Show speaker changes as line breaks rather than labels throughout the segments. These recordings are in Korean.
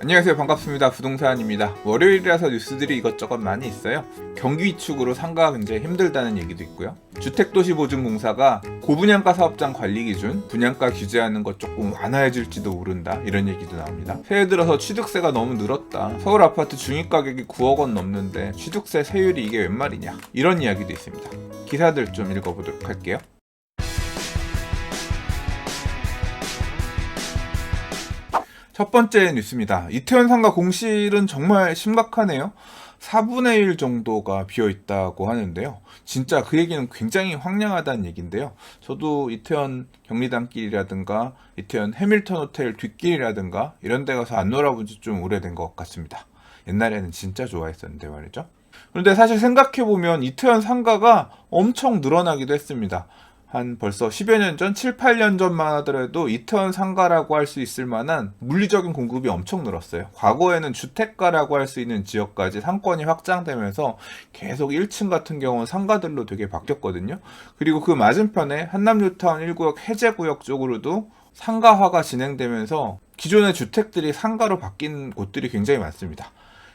안녕하세요, 반갑습니다. 부동산입니다. 월요일이라서 뉴스들이 이것저것 많이 있어요. 경기 위축으로 상가가 굉장히 힘들다는 얘기도 있고요. 주택도시보증공사가 고분양가 사업장 관리 기준, 분양가 규제하는 것 조금 완화해줄지도 모른다, 이런 얘기도 나옵니다. 새해 들어서 취득세가 너무 늘었다, 서울 아파트 중위가격이 9억 원 넘는데 취득세 세율이 이게 웬 말이냐, 이런 이야기도 있습니다. 기사들 좀 읽어보도록 할게요. 첫 번째 뉴스입니다. 이태원 상가 공실은 정말 심각하네요. 4분의 1 정도가 비어있다고 하는데요. 진짜 그 얘기는 굉장히 황량하다는 얘기인데요. 저도 이태원 경리단길이라든가 이태원 해밀턴 호텔 뒷길이라든가 이런 데 가서 안 놀아본 지 좀 오래된 것 같습니다. 옛날에는 진짜 좋아했었는데 말이죠. 그런데 사실 생각해보면 이태원 상가가 엄청 늘어나기도 했습니다. 한 벌써 10여 년 전, 7, 8년 전만 하더라도 이태원 상가라고 할 수 있을 만한 물리적인 공급이 엄청 늘었어요. 과거에는 주택가라고 할 수 있는 지역까지 상권이 확장되면서 계속 1층 같은 경우는 상가들로 되게 바뀌었거든요. 그리고 그 맞은편에 한남뉴타운 1구역 해제구역 쪽으로도 상가화가 진행되면서 기존의 주택들이 상가로 바뀐 곳들이 굉장히 많습니다.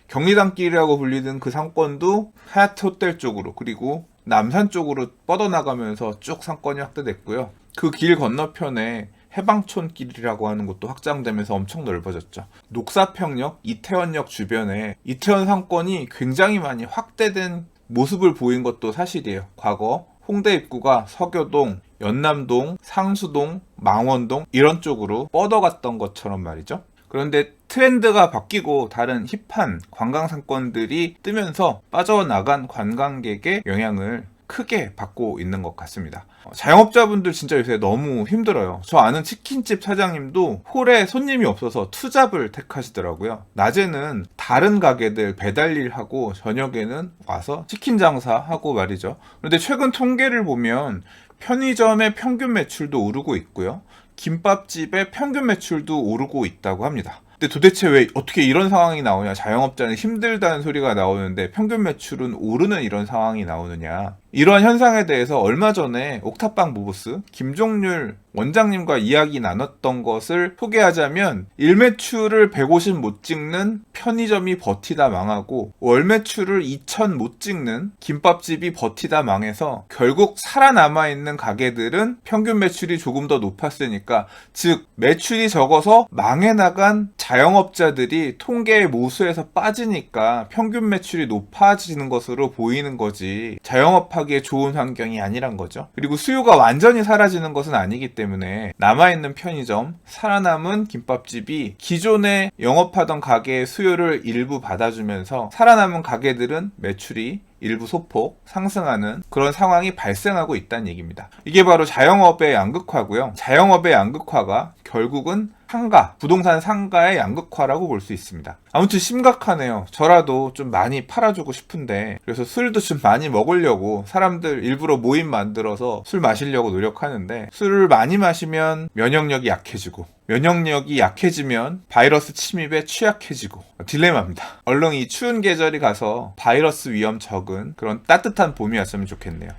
경리단길이라고 불리던 그 상권도 하얏트 호텔 쪽으로, 그리고 남산 쪽으로 뻗어나가면서 쭉 상권이 확대됐고요. 그 길 건너편에 해방촌길이라고 하는 곳도 확장되면서 엄청 넓어졌죠. 녹사평역, 이태원역 주변에 이태원 상권이 굉장히 많이 확대된 모습을 보인 것도 사실이에요. 과거 홍대 입구가 서교동, 연남동, 상수동, 망원동 이런 쪽으로 뻗어갔던 것처럼 말이죠. 그런데 트렌드가 바뀌고 다른 힙한 관광상권들이 뜨면서 빠져나간 관광객의 영향을 크게 받고 있는 것 같습니다. 자영업자분들 진짜 요새 너무 힘들어요. 저 아는 치킨집 사장님도 홀에 손님이 없어서 투잡을 택하시더라고요. 낮에는 다른 가게들 배달일 하고 저녁에는 와서 치킨 장사하고 말이죠. 그런데 최근 통계를 보면 편의점의 평균 매출도 오르고 있고요. 김밥집의 평균 매출도 오르고 있다고 합니다. 근데 도대체 왜 어떻게 이런 상황이 나오냐, 자영업자는 힘들다는 소리가 나오는데 평균 매출은 오르는 이런 상황이 나오느냐, 이러한 현상에 대해서 얼마 전에 옥탑방 부부스 김종률 원장님과 이야기 나눴던 것을 소개하자면, 일매출을 150 못 찍는 편의점이 버티다 망하고 월매출을 2000 못 찍는 김밥집이 버티다 망해서 결국 살아남아있는 가게들은 평균 매출이 조금 더 높았으니까, 즉 매출이 적어서 망해 나간 자영업자들이 통계의 모수에서 빠지니까 평균 매출이 높아지는 것으로 보이는 거지, 자영업하기에 좋은 환경이 아니란 거죠. 그리고 수요가 완전히 사라지는 것은 아니기 때문에 남아있는 편의점, 살아남은 김밥집이 기존에 영업하던 가게의 수요를 일부 받아주면서 살아남은 가게들은 매출이 일부 소폭 상승하는 그런 상황이 발생하고 있다는 얘기입니다. 이게 바로 자영업의 양극화고요. 자영업의 양극화가 결국은 상가, 부동산 상가의 양극화라고 볼 수 있습니다. 아무튼 심각하네요. 저라도 좀 많이 팔아주고 싶은데, 그래서 술도 좀 많이 먹으려고 사람들 일부러 모임 만들어서 술 마시려고 노력하는데, 술을 많이 마시면 면역력이 약해지고, 면역력이 약해지면 바이러스 침입에 취약해지고, 딜레마입니다. 얼른 이 추운 계절이 가서 바이러스 위험 적은 그런 따뜻한 봄이 왔으면 좋겠네요.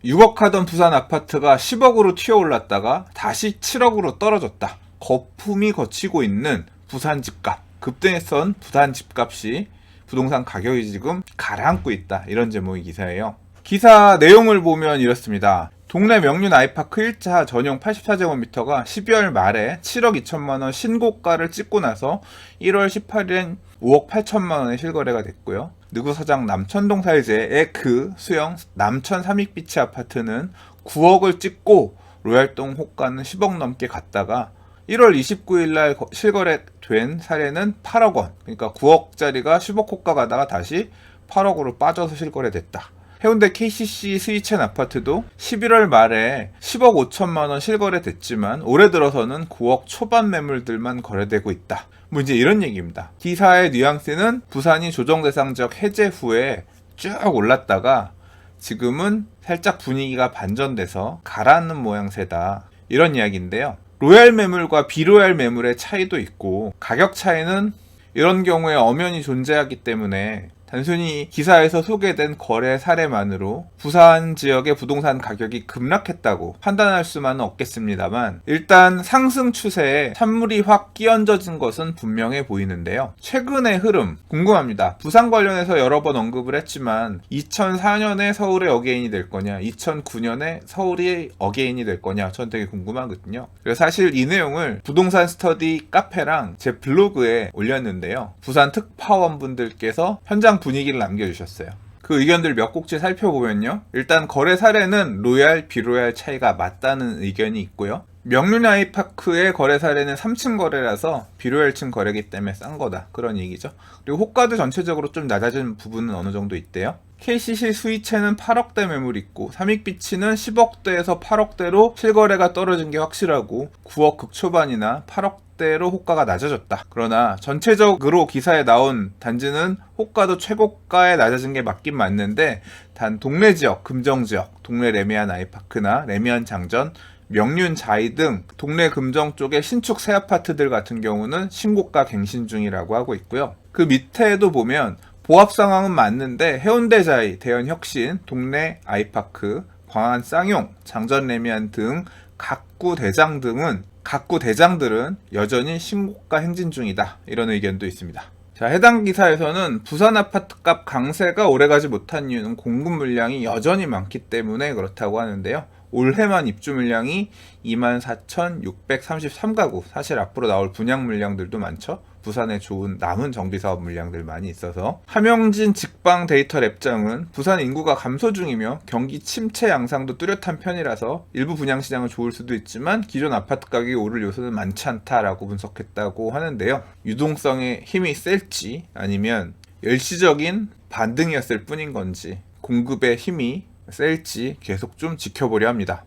6억 하던 부산 아파트가 10억으로 튀어올랐다가 다시 7억으로 떨어졌다. 거품이 거치고 있는 부산 집값, 급등했던 부산 집값이 부동산 가격이 지금 가라앉고 있다, 이런 제목의 기사예요. 기사 내용을 보면 이렇습니다. 동래 명륜 아이파크 1차 전용 84제곱미터가 12월 말에 7억 2천만원 신고가를 찍고 나서 1월 18일엔 5억 8천만원에 실거래가 됐고요. 느구서장 남천동 사이제의 그 수영 남천 삼익비치 아파트는 9억을 찍고 로얄동 호가는 10억 넘게 갔다가 1월 29일날 실거래된 사례는 8억 원, 그러니까 9억짜리가 10억 호가 가다가 다시 8억으로 빠져서 실거래됐다. 해운대 KCC 스위첸 아파트도 11월 말에 10억 5천만원 실거래됐지만 올해 들어서는 9억 초반 매물들만 거래되고 있다. 뭐 이제 이런 얘기입니다. 기사의 뉘앙스는 부산이 조정대상 지역 해제 후에 쭉 올랐다가 지금은 살짝 분위기가 반전돼서 가라앉는 모양새다, 이런 이야기인데요. 로얄 매물과 비로얄 매물의 차이도 있고, 가격 차이는 이런 경우에 엄연히 존재하기 때문에 단순히 기사에서 소개된 거래 사례만으로 부산 지역의 부동산 가격이 급락했다고 판단할 수만은 없겠습니다만, 일단 상승 추세에 찬물이 확 끼얹어진 것은 분명해 보이는데요. 최근의 흐름 궁금합니다. 부산 관련해서 여러 번 언급을 했지만 2004년에 서울의 어게인이 될 거냐, 2009년에 서울이 어게인이 될 거냐, 전 되게 궁금하거든요. 그래서 사실 이 내용을 부동산 스터디 카페랑 제 블로그에 올렸는데요. 부산 특파원분들께서 현장 분위기를 남겨주셨어요. 그 의견들 몇 곡지 살펴보면요. 일단 거래 사례는 로얄, 비로얄 차이가 맞다는 의견이 있고요. 명륜 아이파크의 거래 사례는 3층 거래라서 비로얄층 거래기 때문에 싼 거다, 그런 얘기죠. 그리고 호가도 전체적으로 좀 낮아진 부분은 어느 정도 있대요. KCC 수이체는 8억대 매물 있고, 삼익비치는 10억대에서 8억대로 실거래가 떨어진 게 확실하고 9억 극초반이나 8억대로 호가가 낮아졌다. 그러나 전체적으로 기사에 나온 단지는 호가도 최고가에 낮아진 게 맞긴 맞는데, 단 동래 지역, 금정지역, 동래 레미안 아이파크나 레미안 장전, 명륜 자이 등 동래 금정 쪽의 신축 새 아파트들 같은 경우는 신고가 갱신 중이라고 하고 있고요. 그 밑에도 보면 보합 상황은 맞는데 해운대 자이, 대연 혁신, 동래 아이파크, 광안 쌍용, 장전 레미안 등 각구 대장들은 여전히 신고가 행진 중이다, 이런 의견도 있습니다. 자, 해당 기사에서는 부산 아파트값 강세가 오래가지 못한 이유는 공급 물량이 여전히 많기 때문에 그렇다고 하는데요. 올해만 입주 물량이 24,633가구, 사실 앞으로 나올 분양 물량들도 많죠. 부산에 좋은 남은 정비사업 물량들 많이 있어서. 함영진 직방 데이터 랩장은 부산 인구가 감소 중이며 경기 침체 양상도 뚜렷한 편이라서 일부 분양시장은 좋을 수도 있지만 기존 아파트 가격이 오를 요소는 많지 않다라고 분석했다고 하는데요. 유동성의 힘이 셀지 아니면 일시적인 반등이었을 뿐인 건지 공급의 힘이 셀지 계속 좀 지켜보려 합니다.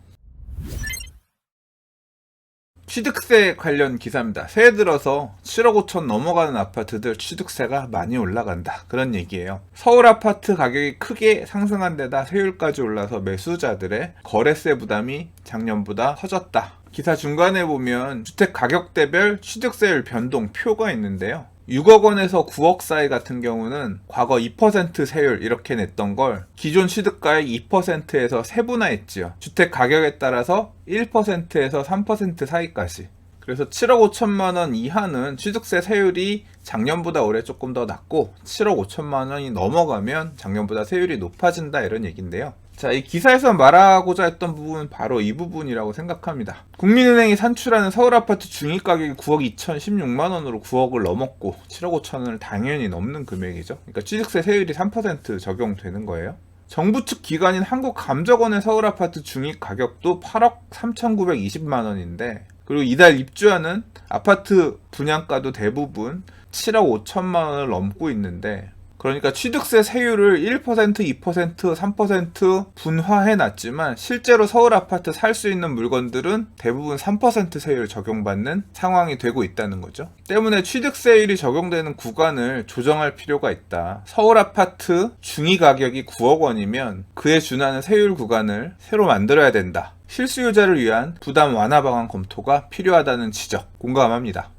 취득세 관련 기사입니다. 새해 들어서 7억 5천 넘어가는 아파트들 취득세가 많이 올라간다, 그런 얘기예요. 서울 아파트 가격이 크게 상승한 데다 세율까지 올라서 매수자들의 거래세 부담이 작년보다 커졌다. 기사 중간에 보면 주택 가격대별 취득세율 변동 표가 있는데요. 6억 원에서 9억 사이 같은 경우는 과거 2% 세율 이렇게 냈던 걸 기존 취득가액 2%에서 세분화했지요. 주택 가격에 따라서 1%에서 3% 사이까지. 그래서 7억 5천만 원 이하는 취득세 세율이 작년보다 올해 조금 더 낮고, 7억 5천만 원이 넘어가면 작년보다 세율이 높아진다, 이런 얘기인데요. 자, 이 기사에서 말하고자 했던 부분은 바로 이 부분이라고 생각합니다. 국민은행이 산출하는 서울 아파트 중위 가격이 9억 2,016만 원으로 9억을 넘었고 7억 5천 원을 당연히 넘는 금액이죠. 그러니까 취득세 세율이 3% 적용되는 거예요. 정부 측 기관인 한국감정원의 서울 아파트 중위 가격도 8억 3,920만 원인데, 그리고 이달 입주하는 아파트 분양가도 대부분 7억 5천만 원을 넘고 있는데, 그러니까 취득세 세율을 1%, 2%, 3% 분화해놨지만 실제로 서울 아파트 살 수 있는 물건들은 대부분 3% 세율 적용받는 상황이 되고 있다는 거죠. 때문에 취득세율이 적용되는 구간을 조정할 필요가 있다. 서울 아파트 중위 가격이 9억 원이면 그에 준하는 세율 구간을 새로 만들어야 된다. 실수요자를 위한 부담 완화 방안 검토가 필요하다는 지적, 공감합니다.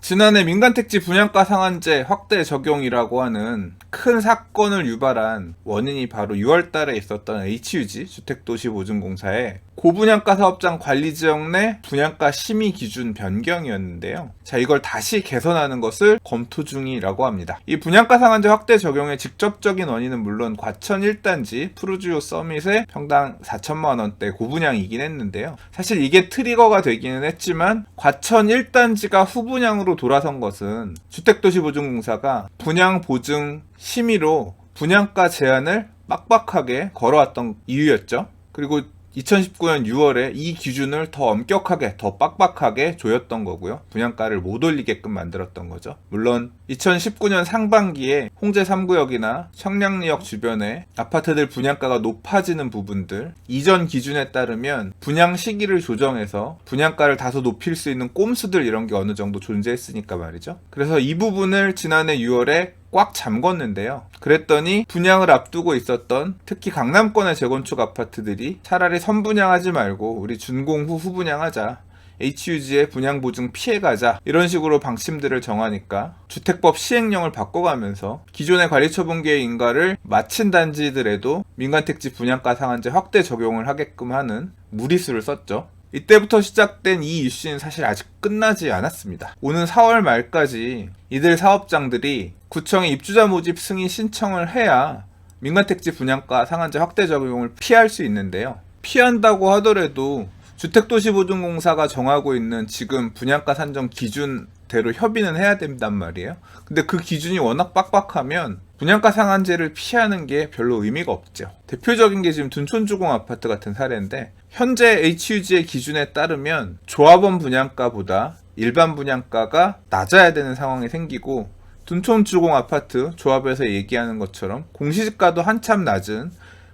지난해 민간택지 분양가 상한제 확대 적용이라고 하는 큰 사건을 유발한 원인이 바로 6월달에 있었던 HUG 주택도시보증공사의 고분양가 사업장 관리지역 내 분양가 심의 기준 변경이었는데요. 자, 이걸 다시 개선하는 것을 검토 중이라고 합니다. 이 분양가 상한제 확대 적용의 직접적인 원인은 물론 과천 1단지 푸르지오 서밋의 평당 4천만 원대 고분양이긴 했는데요. 사실 이게 트리거가 되기는 했지만 과천 1단지가 후분양으로 돌아선 것은 주택도시보증공사가 분양 보증 심의로 분양가 제한을 빡빡하게 걸어왔던 이유였죠. 그리고 2019년 6월에 이 기준을 더 엄격하게, 더 빡빡하게 조였던 거고요. 분양가를 못 올리게끔 만들었던 거죠. 물론 2019년 상반기에 홍제 3구역이나 청량리역 주변에 아파트들 분양가가 높아지는 부분들, 이전 기준에 따르면 분양 시기를 조정해서 분양가를 다소 높일 수 있는 꼼수들, 이런 게 어느 정도 존재했으니까 말이죠. 그래서 이 부분을 지난해 6월에 꽉 잠궜는데요. 그랬더니 분양을 앞두고 있었던 특히 강남권의 재건축 아파트들이 차라리 선분양하지 말고 우리 준공 후 후분양하자, HUG의 분양보증 피해가자 이런 식으로 방침들을 정하니까 주택법 시행령을 바꿔가면서 기존의 관리처분계획 인가를 마친 단지들에도 민간택지 분양가 상한제 확대 적용을 하게끔 하는 무리수를 썼죠. 이때부터 시작된 이 이슈는 사실 아직 끝나지 않았습니다. 오는 4월 말까지 이들 사업장들이 구청에 입주자 모집 승인 신청을 해야 민간택지 분양가 상한제 확대 적용을 피할 수 있는데요. 피한다고 하더라도 주택도시보증공사가 정하고 있는 지금 분양가 산정 기준대로 협의는 해야 된단 말이에요. 근데 그 기준이 워낙 빡빡하면 분양가 상한제를 피하는 게 별로 의미가 없죠. 대표적인 게 지금 둔촌주공 아파트 같은 사례인데 현재 HUG의 기준에 따르면 조합원 분양가보다 일반 분양가가 낮아야 되는 상황이 생기고 둔촌주공 아파트 조합에서 얘기하는 것처럼 공시지가도 한참 낮은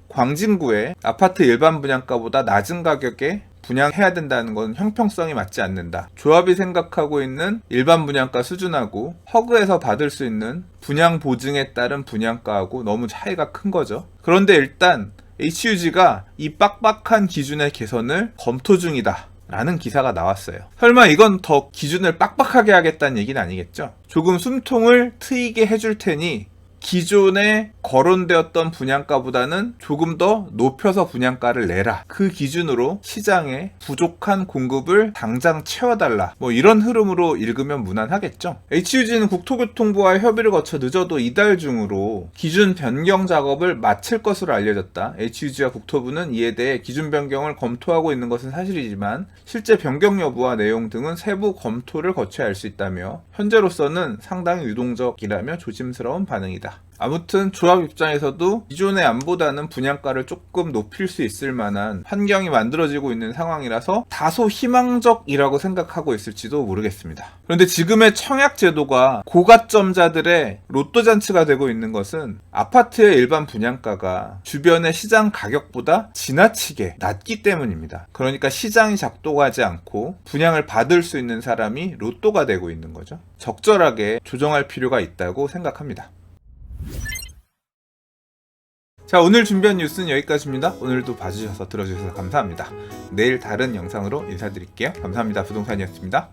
광진구의 아파트 일반 분양가보다 낮은 가격에 분양해야 된다는 건 형평성이 맞지 않는다. 조합이 생각하고 있는 일반 분양가 수준하고 허그에서 받을 수 있는 분양 보증에 따른 분양가하고 너무 차이가 큰 거죠. 그런데 일단 HUG가 이 빡빡한 기준의 개선을 검토 중이다 라는 기사가 나왔어요. 설마 이건 더 기준을 빡빡하게 하겠다는 얘기는 아니겠죠? 조금 숨통을 트이게 해줄 테니 기존에 거론되었던 분양가보다는 조금 더 높여서 분양가를 내라. 그 기준으로 시장에 부족한 공급을 당장 채워달라. 뭐 이런 흐름으로 읽으면 무난하겠죠. HUG는 국토교통부와 협의를 거쳐 늦어도 이달 중으로 기준 변경 작업을 마칠 것으로 알려졌다. HUG와 국토부는 이에 대해 기준 변경을 검토하고 있는 것은 사실이지만 실제 변경 여부와 내용 등은 세부 검토를 거쳐야 할 수 있다며 현재로서는 상당히 유동적이라며 조심스러운 반응이다. 아무튼 조합 입장에서도 기존의 안보다는 분양가를 조금 높일 수 있을 만한 환경이 만들어지고 있는 상황이라서 다소 희망적이라고 생각하고 있을지도 모르겠습니다. 그런데 지금의 청약 제도가 고가점자들의 로또 잔치가 되고 있는 것은 아파트의 일반 분양가가 주변의 시장 가격보다 지나치게 낮기 때문입니다. 그러니까 시장이 작동하지 않고 분양을 받을 수 있는 사람이 로또가 되고 있는 거죠. 적절하게 조정할 필요가 있다고 생각합니다. 자, 오늘 준비한 뉴스는 여기까지입니다. 오늘도 봐주셔서 들어주셔서 감사합니다. 내일 다른 영상으로 인사드릴게요. 감사합니다. 부동산이었습니다.